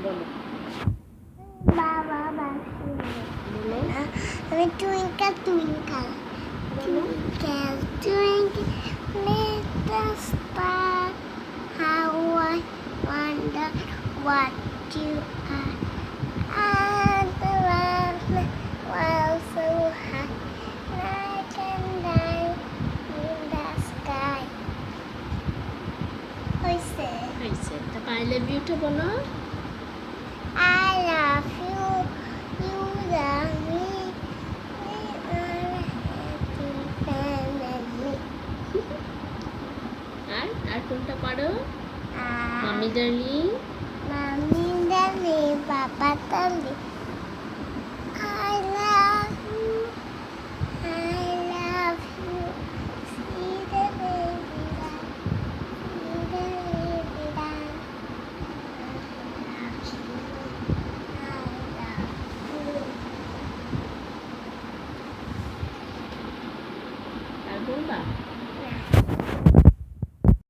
বলো বাবা বলো আমি twinkle twinkle twinkle twinkle little star how I wonder what you are and the world so high like a diamond in the sky হইছে হয়েছে তারপর I love Yuta বলো I love you, you love me, we are happy family. আর কোনটা পারো mummy darling Mommy, daddy, papa, daddy. I love you, I love you. See the baby run, see the baby run. I love you, I love you. আর বলবা